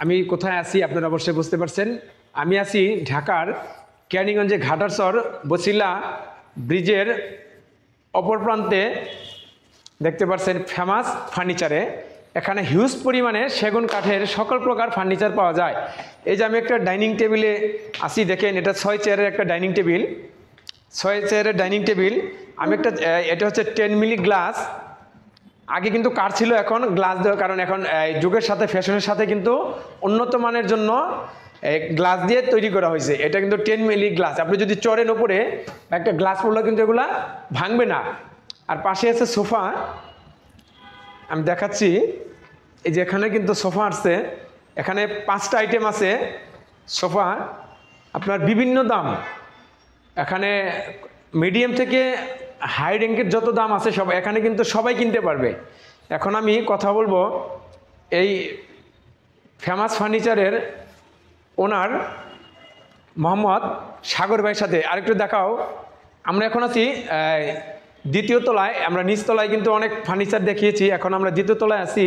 আমি কোথায় আছি আপনারা অবশ্যই বুঝতে পারছেন। আমি আছি ঢাকার কেরানীগঞ্জে ঘাটারচর বছিলা ব্রিজের অপর প্রান্তে, দেখতে পাচ্ছেন ফেমাস ফার্নিচারে। এখানে হিউজ পরিমাণে সেগুন কাঠের সকল প্রকার ফার্নিচার পাওয়া যায়। এই যে আমি একটা ডাইনিং টেবিলে আসি, দেখেন এটা 6 চেয়ারের একটা ডাইনিং টেবিল, 6 চেয়ারের ডাইনিং টেবিল। আমি একটা এটা হচ্ছে 10 মিলি গ্লাস। আগে কিন্তু কাঠ ছিল, এখন গ্লাস দেওয়ার কারণ এখন যুগের সাথে ফ্যাশনের সাথে কিন্তু উন্নত মানের জন্য গ্লাস দিয়ে তৈরি করা হয়েছে। এটা কিন্তু 10 মিলি গ্লাস। আপনি যদি চড়েন ওপরে একটা গ্লাস পড়লে কিন্তু এগুলা ভাঙবে না। আর পাশে আছে সোফা, আমি দেখাচ্ছি। এই যে এখানে কিন্তু সোফা আসছে, এখানে 5টা আইটেম আছে সোফা, আপনার বিভিন্ন দাম। এখানে মিডিয়াম থেকে হাই র্যাঙ্কের যত দাম আছে সব এখানে কিন্তু সবাই কিনতে পারবে। এখন আমি কথা বলবো এই ফেমাস ফার্নিচারের ওনার মোহাম্মদ সাগর ভাইয়ের সাথে। আরেকটু দেখাও, আমরা এখন আছি দ্বিতীয় তলায়। আমরা নিচতলায় কিন্তু অনেক ফার্নিচার দেখিয়েছি, এখন আমরা দ্বিতীয় তলায় আছি।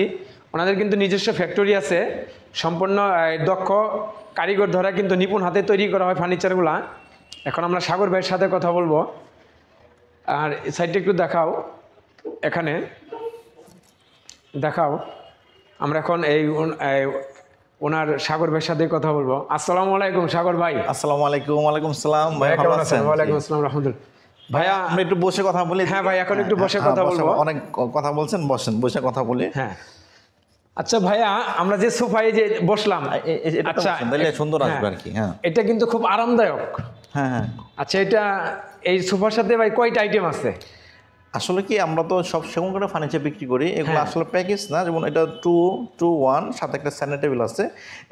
ওনাদের কিন্তু নিজস্ব ফ্যাক্টরি আছে, সম্পূর্ণ দক্ষ কারিগর দ্বারা কিন্তু নিপুণ হাতে তৈরি করা হয় ফার্নিচারগুলা। এখন আমরা সাগর ভাইয়ের সাথে কথা বলবো। আর সাইডটা একটু দেখাও, এখানে দেখাও। আমরা এখন এই ওনার সাগর ভাইয়ের সাথে কথা বলবো। আসসালামু আলাইকুম সাগর ভাই। আসসালামু আলাইকুম। ওয়ালাইকুম আসসালাম ভাই, ভালো আছেন? ওয়ালাইকুম আসসালাম রাহমাতুল্লাহ। ভাইয়া আমরা একটু বসে কথা বলি। হ্যাঁ ভাই, এখন একটু বসে কথা বলবো। অনেক কথা বলছেন, বসেন, বসে কথা বলি। হ্যাঁ আচ্ছা ভাইয়া, আমরা যে সোফায় যে বসলাম, আচ্ছা সুন্দর আসবে আর কি। হ্যাঁ, এটা কিন্তু খুব আরামদায়ক। হ্যাঁ হ্যাঁ। আচ্ছা, এটা এই সোফার সাথে ভাই কয়টা আইটেম আছে? আসলে কি আমরা তো সব সেগুন কাঠের ফার্নিচার বিক্রি করি, এগুলো আসলে প্যাকেজ না। যেমন এটা 2-1 সাথে একটা স্ট্যান্ডার্ড টেবিল আছে।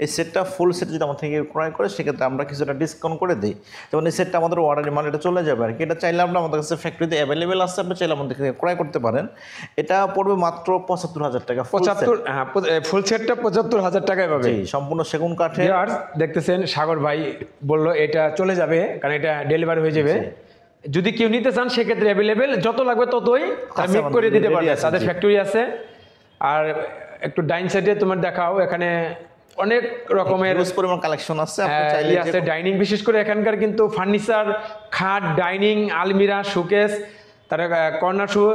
এই সেটটা ফুল সেট যদি আমার থেকে ক্রয় করে সেক্ষেত্রে আমরা কিছুটা ডিসকাউন্ট করে দিই। যেমন এই সেটটা আমাদের অর্ডারে মাল এটা চলে যাবে আর কি। এটা চাইলে আমরা আমাদের কাছে ফ্যাক্টরিতে অ্যাভেলেবেল আছে, আপনি চাইলে আমাদের থেকে ক্রয় করতে পারেন। এটা পড়বে মাত্র 75,000 টাকা। 75, হ্যাঁ ফুল সেটটা 75,000 টাকায় পাবে। সম্পূর্ণ সেগুন কাঠে। দেখতেছেন সাগর ভাই বললো এটা চলে যাবে, কারণ এটা ডেলিভারি হয়ে যাবে। যদি কেউ নিতে চান সেক্ষেত্রে অ্যাভেলেবেল, যত লাগবে ততই মিক করে দিতে পারবে, তাদের ফ্যাক্টরি আছে। আর একটু ডাইনিং সাইডে তোমার দেখাও, এখানে অনেক রকমের পরিমাণ কালেকশন আছে, আছে ডাইনিং। বিশেষ করে এখানকার কিন্তু ফার্নিচার, খাট, ডাইনিং, আলমিরা, শোকেস, তার কর্নার শো,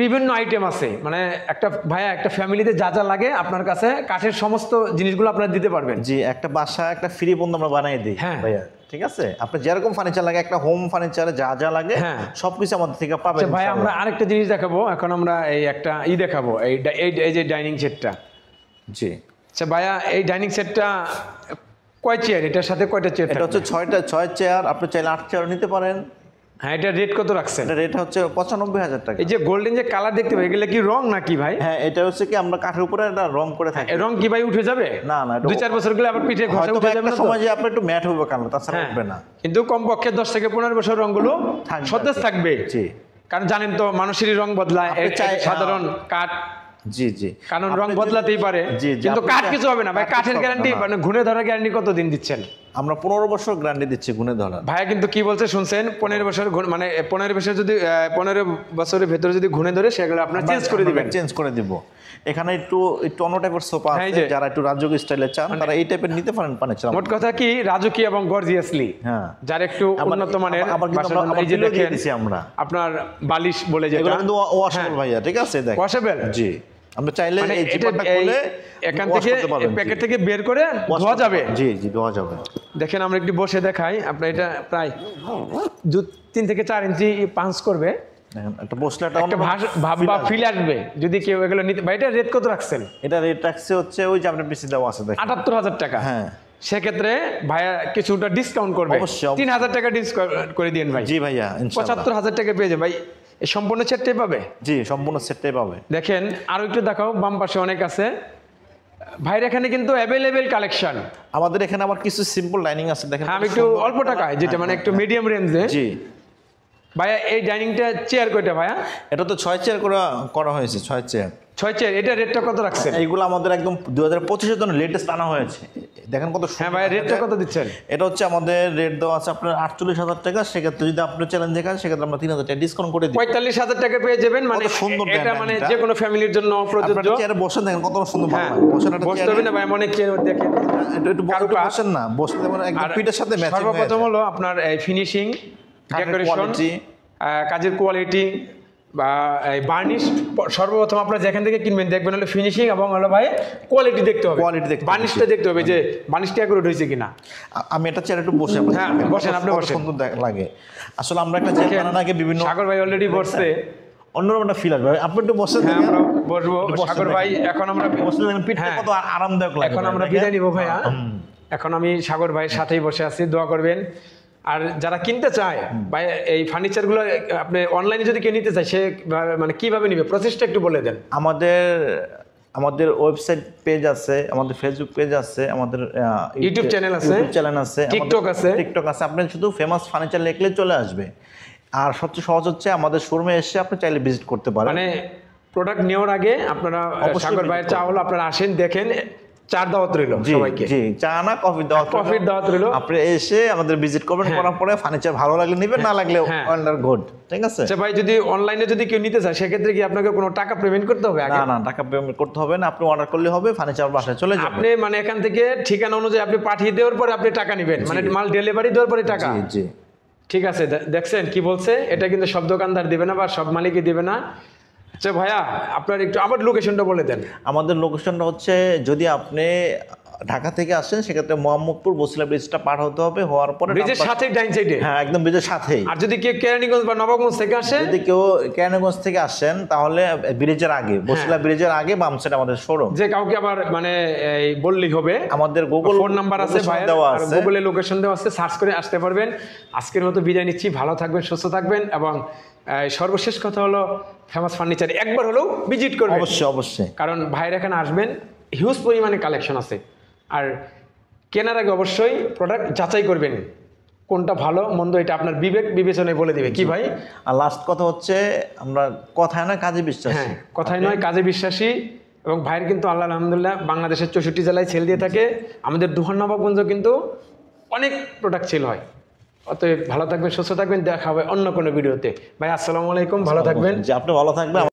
বিভিন্ন আইটেম আছে। মানে একটা ভাইয়া একটা ফ্যামিলিতে যা যা লাগে আপনার কাছে কাঠের সমস্ত জিনিসগুলো আপনারা দিতে পারবেন। জি, একটা বাসা একটা ফ্রি বন্ধ আমরা বানিয়ে দিই। হ্যাঁ ভাইয়া, ঠিক আছে। আপনি যেরকম ফার্নিচার লাগে, একটা হোম ফার্নিচারে যা যা লাগে সবকিছু আমাদের থেকে পাবেন। ভাই আমরা আরেকটা জিনিস দেখাবো, এখন আমরা এই একটা দেখাবো, এই যে ডাইনিং সেটটা। জি আচ্ছা ভাইয়া, এই ডাইনিং সেটটা কয় চেয়ার? এটার সাথে কয়টা চেয়ার? এটা হচ্ছে 6 চেয়ার। আপনি চাইলে 8 চেয়ার নিতে পারেন। হ্যাঁ, এটা রেট কত রাখছেন? এটা রেট হচ্ছে 95,000 টাকা। এই যে গোল্ডেন যে কালার দেখতে পাই, এগুলো কি রং নাকি ভাই? হ্যাঁ, এটা হচ্ছে কি আমরা কাঠের উপরে একটা রং করে থাকি। রং কি ভাই উঠে যাবে? না না, 2-4 বছর গেলে আবার পিঠে ঘষে উঠে যাবে না? সময় যে আপনি একটু ম্যাট হবে কালার, তাছাড়া উঠবে না। কিন্তু কমপক্ষে 10 থেকে 15 বছর রংগুলো সতেজ থাকবে। জি, কারণ জানেন তো মানুষেরই রং বদলায়, সাধারণ কাঠ। জি জি, কারণ রং বদলাতেই পারে, কিন্তু কাঠ কিছু হবে না ভাই। কাঠের গ্যারান্টি মানে ঘুরে ধরার গ্যারান্টি কতদিন দিচ্ছেন? আমরা 15 বছর গ্যারান্টি দিচ্ছি গুণে ধরা। ভাইয়া কিন্তু কি বলছে শুনছেন? 15 বছর, মানে 15 বছর যদি 15 বছরের ভেতরে যদি ঘুরে ধরে সেগুলো আপনারা চেঞ্জ করে দিবেন। চেঞ্জ করে দিব। এখানে একটু অন্য টাইপের সোফা আছে, যারা একটু রাজকীয় স্টাইলে চান তারা এই টাইপের নিতে পারেন ফার্নিচার। মোট কথা কি রাজকীয় এবং গর্জিয়াসলি, হ্যাঁ, যারা একটু উন্নত মানের। এই যে দেখেন আমরা আপনার বালিশ বলে যেটা, এগুলো কিন্তু ওয়াশেবল ভাইয়া, ঠিক আছে? দেখেন ওয়াশেবল। জি, আমরা চাইলে এই জিপারটা খুলে এখান থেকে প্যাকেট থেকে বের করে ধোয়া যাবে। জি জি, ধোয়া যাবে। দেখেন আমরা একটু বসে দেখাই। আপনার এটা প্রায় 3 থেকে 4 ইঞ্চি পাঞ্চ করবে। একটা বসলে একটা ভাব বা ফিল আসবে যদি কেউ এগুলো নিতে। ভাই এটা রেট কত রাখছেন? এটা রেট রাখছে হচ্ছে ওই যে আপনার পিসি দেওয়া আছে, দেখেন 78,000 টাকা। হ্যাঁ, সেক্ষেত্রে ভাইয়া কিছুটা ডিসকাউন্ট করবে। অবশ্যই 3,000 টাকা ডিসকাউন্ট করে দিন ভাই। জি ভাইয়া, 75,000 টাকা পেয়ে যাবে ভাই। এই সম্পূর্ণ সেটটাই পাবে? জি, সম্পূর্ণ সেটটাই পাবে। দেখেন আরো একটু দেখাও, বাম পাশে অনেক আছে ভাইয়ের এখানে কিন্তু অ্যাভেলেবেল কালেকশন। আমাদের এখানে আবার কিছু সিম্পল ডাইনিং আছে, দেখেন আমি একটু অল্প টাকায়, যেটা মানে একটু মিডিয়াম রেঞ্জে। জি ভাইয়া, এই ডাইনিংটা চেয়ার কয়টা ভাইয়া? এটা তো 6 চেয়ার করা হয়েছে, 6 চেয়ার। 6 চেয়ার, এটা রেটটা কত রাখছেন? এইগুলো আমাদের একদম 2025-এর জন্য লেটেস্ট আনা হয়েছে। দেখেন কত হ্যাঁ ভাই, রেটটা কত দিচ্ছেন? এটা হচ্ছে আমাদের রেট দেওয়া আছে আপনার 48,000 টাকা। সেক্ষেত্রে যদি আপনি চ্যালেঞ্জ দেখান সেক্ষেত্রে আমরা 3,000 টাকা ডিসকাউন্ট করে দিই। 45,000 টাকা পেয়ে যাবেন। মানে কত সুন্দর এটা design মানে এটা। যে কোনো ফ্যামিলির জন্য প্রযোজ্য। আপনারা চেয়ারে বসেন, দেখেন কত সুন্দর ভালো হ্যাঁ, লাগে। বসেন একটা বসতে হবে না ভাই, অনেক চেয়ার দেখেন। একটু বসেন না, বসতে যেমন একদম পিঠের সাথে ম্যাচিং হয়ে সর্বপ্রথম হলো আপনার এই ফিনিশিং, ডেকোরেশন, quality। কাজের কোয়ালিটি বা এই বার্নিশ। সর্বপ্রথম আপনারা যেখান থেকে কিনবেন দেখবেন হলো ফিনিশিং এবং হলো ভাই কোয়ালিটি দেখতে হবে, Quality দেখতে হবে। বার্নিশটা দেখতে হবে যে বার্নিশটা অ্যাকুরেট হয়েছে কিনা। আমি একটা চেয়ারে একটু বসে আপনাকে হ্যাঁ, দেখাই। বসেন, আপনি কত বসেন। সুন্দর লাগে। আসলে আমরা একটা চেয়ার বানানোর আগে বিভিন্ন সাগর ভাই অলরেডি বসছে। অন্যরকম একটা ফিল আসবে। আপনি একটু বসেন, হ্যাঁ, দেখেন। আমরা বসবো। একটু বসেন, সাগর ভাই, দেখেন। এখন আমরা বসলে দেখেন পিঠটা হ্যাঁ, কত আরামদায়ক লাগে। এখন আমরা বিদায় নিব ভাইয়া। এখন আমি সাগর ভাইয়ের সাথেই বসে আছি, দোয়া করবেন। আর যারা কিনতে চায় ভাই এই ফার্নিচারগুলো, আপনি অনলাইনে যদি কেউ নিতে চায়, সে মানে কিভাবে নিবে, প্রসেসটা একটু বলে দেন। আমাদের ওয়েবসাইট পেজ আছে, আমাদের ফেসবুক পেজ আছে, আমাদের ইউটিউব চ্যানেল আছে, টিকটক আছে। টিকটক আছে। আপনি শুধু ফেমাস ফার্নিচার লিখলে চলে আসবে। আর সবচেয়ে সহজ হচ্ছে আমাদের শোরুমে এসে আপনি চাইলে ভিজিট করতে পারেন। মানে প্রোডাক্ট নেওয়ার আগে আপনারা অবশ্যই সাগর visit ভাইয়ের চা হলো আপনারা আসেন, দেখেন, চার দাওয়াত রইল জি সবাইকে। জি, চা না কফির দাওয়াত রইলো। কফির দাওয়াত রইল। আপনি এসে আমাদের ভিজিট করবেন, করার পরে ফার্নিচার ভালো লাগলে নেবেন, না লাগলে হ্যাঁ। Wonder good. ঠিক আছে? আচ্ছা ভাই, যদি অনলাইনে যদি কেউ নিতে চায় সেক্ষেত্রে কি আপনাকে কোনো টাকা পেমেন্ট করতে হবে আগে? না না, টাকা পেমেন্ট করতে হবে না। আপনি অর্ডার করলে হবে, ফার্নিচার বাসায় চলে যাবে। আপনি মানে এখান থেকে ঠিকানা অনুযায়ী আপনি পাঠিয়ে দেওয়ার পরে আপনি টাকা নেবেন, মানে মাল ডেলিভারি দেওয়ার পরে টাকা। জি জি। ঠিক আছে, দেখছেন কি বলছে? এটা কিন্তু সব দোকানদার দিবে না বা সব মালিকই দিবে না। আচ্ছা ভাইয়া, আপনার একটু আবার লোকেশনটা বলে দেন। আমাদের লোকেশনটা হচ্ছে, যদি আপনি ঢাকা থেকে আসেন সেক্ষেত্রে মোহাম্মদপুর বসিলা ব্রিজটা পার হতে হবে, হওয়ার পরে ব্রিজের সাথে ডাইন সাইডে। হ্যাঁ, একদম ব্রিজের সাথেই। আর যদি কেউ কেরানীগঞ্জ বা নবাবগঞ্জ থেকে আসে, যদি কেউ কেরানীগঞ্জ থেকে আসেন তাহলে ব্রিজের আগে, বসিলা ব্রিজের আগে বাম সাইডে আমাদের শোরুম। যে কাউকে আবার মানে এই বললেই হবে। আমাদের গুগল ফোন নাম্বার আছে ভাই, দেওয়া আছে, গুগলে লোকেশন দেওয়া আছে, সার্চ করে আসতে পারবেন। আজকের মতো বিদায় নিচ্ছি, ভালো থাকবেন, সুস্থ থাকবেন এবং সর্বশেষ কথা হলো ফেমাস ফার্নিচার একবার হলেও ভিজিট করবেন অবশ্যই অবশ্যই। কারণ ভাইয়ের এখানে আসবেন, হিউজ পরিমাণে কালেকশন আছে। আর কেনার আগে অবশ্যই প্রোডাক্ট যাচাই করবেন, কোনটা ভালো মন্দ এটা আপনার বিবেক বিবেচনায় বলে দিবে। কি ভাই? আর লাস্ট কথা হচ্ছে, আমরা কথায় না কাজে বিশ্বাসী। হ্যাঁ, কথায় নয় কাজে বিশ্বাসী। এবং ভাইয়ের কিন্তু আল্লাহ আলহামদুলিল্লাহ বাংলাদেশের 64 জেলায় সেল দিয়ে থাকে। আমাদের দুহান নবাবগঞ্জ কিন্তু অনেক প্রোডাক্ট সেল হয়। অতএব ভালো থাকবেন, সুস্থ থাকবেন, দেখা হবে অন্য কোনো ভিডিওতে। ভাই আসসালামু আলাইকুম, ভালো থাকবেন। যে আপনি ভালো থাকবেন।